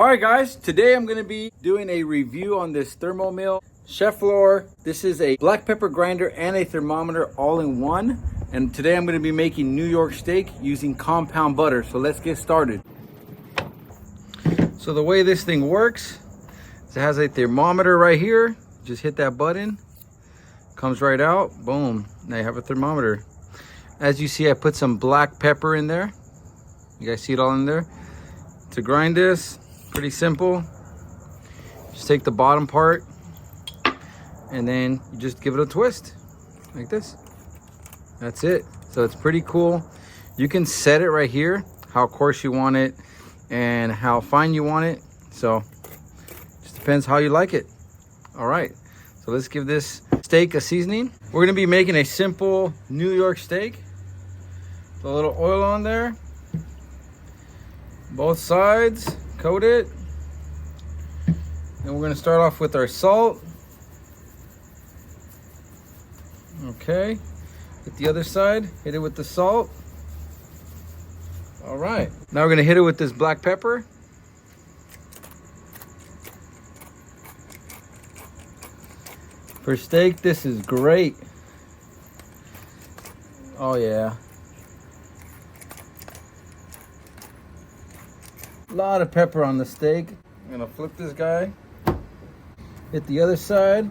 All right, guys, today I'm going to be doing a review on this Thermomill Cheflor. This is a black pepper grinder and a thermometer all in one. And today I'm going to be making New York steak using compound butter. So let's get started. So the way this thing works is it has a thermometer right here. Just hit that button, comes right out, boom. Now you have a thermometer. As you see, I put some black pepper in there. You guys see it all in there? To grind this, pretty simple. Just take the bottom part and then you just give it a twist like this. That's it. So it's pretty cool. You can set it right here, how coarse you want it and how fine you want it. So just depends how you like it. All right, so let's give this steak a seasoning. We're gonna be making a simple New York steak. A little oil on there. Both sides, coat it. Then we're gonna start off with our salt. Okay, hit the other side, hit it with the salt. All right, now we're gonna hit it with this black pepper. For steak, this is great. Oh yeah. A lot of pepper on the steak. I'm gonna flip this guy. Hit the other side.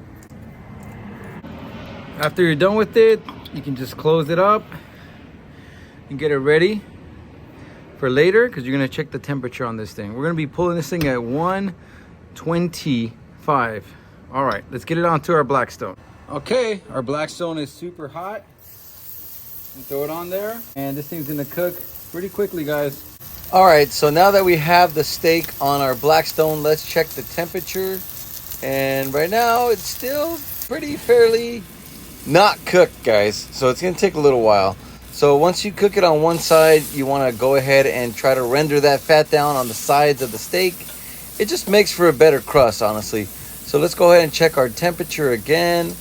After you're done with it, you can just close it up and get it ready for later, because you're gonna check the temperature on this thing. We're gonna be pulling this thing at 125. All right, let's get it onto our Blackstone. Okay, our Blackstone is super hot. Throw it on there, and this thing's gonna cook pretty quickly, guys. All right, so now that we have the steak on our Blackstone, let's check the temperature. And right now, it's still pretty fairly not cooked, guys. So it's gonna take a little while. So once you cook it on one side, you wanna go ahead and try to render that fat down on the sides of the steak. It just makes for a better crust, honestly. So let's go ahead and check our temperature again.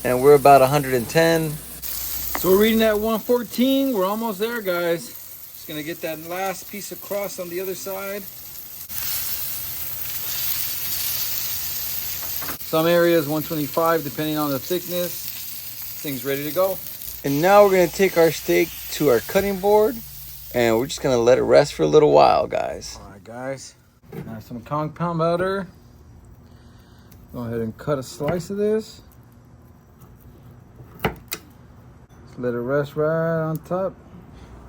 And we're about 110. So we're reading at 114. We're almost there, guys. Just gonna get that last piece of crust on the other side. Some areas 125, depending on the thickness. Thing's ready to go. And now we're gonna take our steak to our cutting board, and we're just gonna let it rest for a little while, guys. All right, guys. Now some compound butter. Go ahead and cut a slice of this. Just let it rest right on top.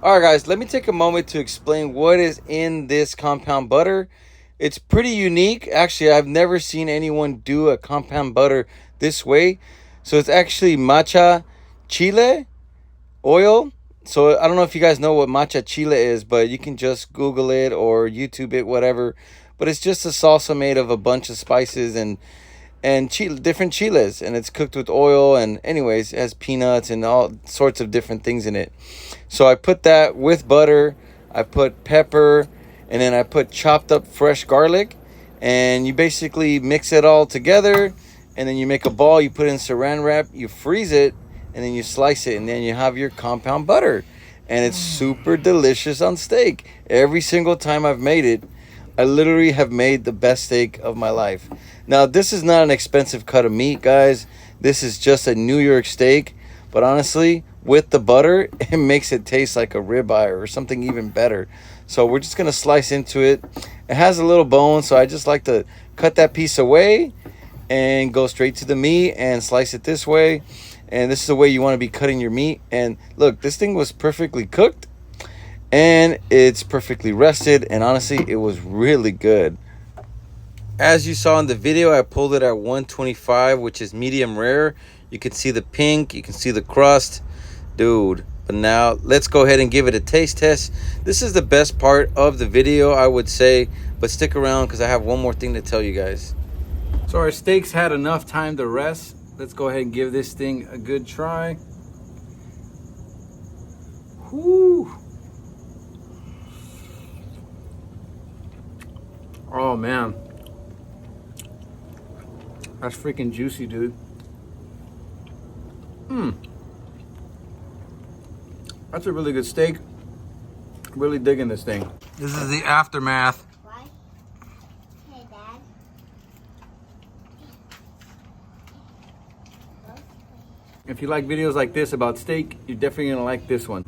All right, guys, let me take a moment to explain what is in this compound butter. It's pretty unique. Actually, I've never seen anyone do a compound butter this way. So it's actually matcha chile oil. So I don't know if you guys know what matcha chile is, but you can just Google it or YouTube it, whatever. But it's just a salsa made of a bunch of spices and different chiles, and it's cooked with oil, and anyways, it has peanuts and all sorts of different things in it. So I put that with butter, I put pepper, and then I put chopped up fresh garlic, and you basically mix it all together, and then you make a ball, you put it in saran wrap, you freeze it, and then you slice it, and then you have your compound butter, and it's super delicious on steak. Every single time I've made it, I literally have made the best steak of my life. Now, this is not an expensive cut of meat, guys. This is just a New York steak. But honestly, with the butter, it makes it taste like a ribeye or something even better. So we're just going to slice into it. It has a little bone, so I just like to cut that piece away and go straight to the meat and slice it this way. And this is the way you want to be cutting your meat. And look, this thing was perfectly cooked. And it's perfectly rested, and honestly, it was really good. As you saw in the video, I pulled it at 125, which is medium rare. You can see the pink, you can see the crust. Dude, but now let's go ahead and give it a taste test. This is the best part of the video, I would say, but stick around because I have one more thing to tell you guys. So our steaks had enough time to rest. Let's go ahead and give this thing a good try. Whew. Oh man, that's freaking juicy, dude. That's a really good steak. Really digging this thing. This is the aftermath If you like videos like this about steak, you're definitely gonna like this one.